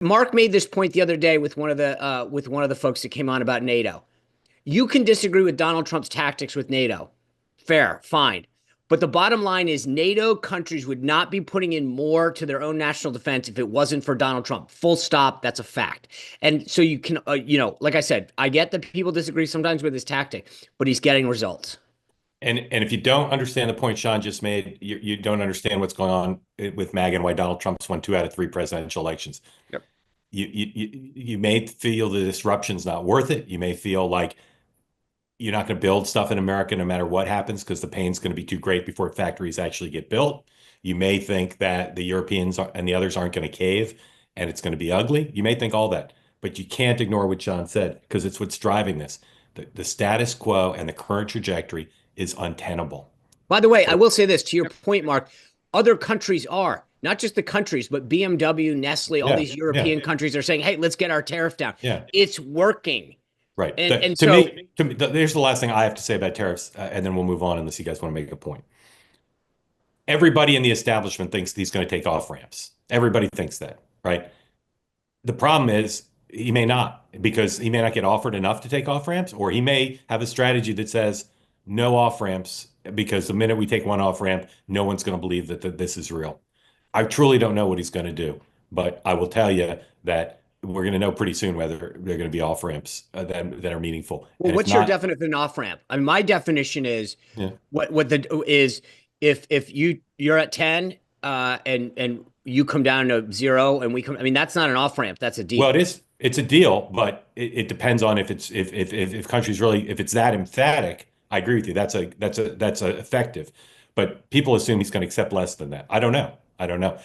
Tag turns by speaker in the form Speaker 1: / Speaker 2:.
Speaker 1: Mark made this point the other day with one of the folks that came on about NATO. You can disagree with Donald Trump's tactics with NATO. Fair, fine. But the bottom line is NATO countries would not be putting in more to their own national defense if it wasn't for Donald Trump. Full stop. That's a fact. And so you can, like I said, I get that people disagree sometimes with his tactic, but he's getting results.
Speaker 2: And if you don't understand the point Sean just made, you don't understand what's going on with MAGA and why Donald Trump's won 2 out of 3 presidential elections.
Speaker 1: Yep.
Speaker 2: You may feel the disruption's not worth it. You may feel like you're not going to build stuff in America no matter what happens because the pain's going to be too great before factories actually get built. You may think that the Europeans and the others aren't going to cave and it's going to be ugly. You may think all that, but you can't ignore what John said because it's what's driving this. The status quo and the current trajectory is untenable.
Speaker 1: By the way, I will say this to your point, Mark. Other countries are not just the countries, but BMW, Nestle, all
Speaker 2: Yeah,
Speaker 1: these
Speaker 2: yeah,
Speaker 1: European countries are saying, "Hey, let's get our tariff down."
Speaker 2: yeah.
Speaker 1: It's working,
Speaker 2: Right.
Speaker 1: and
Speaker 2: To
Speaker 1: so
Speaker 2: me, here's the last thing I have to say about tariffs, and then we'll move on unless you guys want to make a point. Everybody in the establishment thinks he's going to take off ramps. Everybody thinks that, right? The problem is he may not because he may not get offered enough to take off ramps, or he may have a strategy that says no off ramps because the minute we take one off ramp, no one's going to believe that this is real. I truly don't know what he's going to do, but I will tell you that we're going to know pretty soon whether they're going to be off ramps that are meaningful.
Speaker 1: well,
Speaker 2: And if
Speaker 1: what's your
Speaker 2: not,
Speaker 1: definition of an off ramp? I mean, my definition is
Speaker 2: yeah.
Speaker 1: what the is if you're at 10 and you come down to 0 and we come. I mean, that's not an off ramp. That's a
Speaker 2: Well, it
Speaker 1: deal.
Speaker 2: is. It's a deal, but it depends on if it's if countries really if it's that emphatic. I agree with you. That's a effective. But people assume he's going to accept less than that. I don't know. I don't know.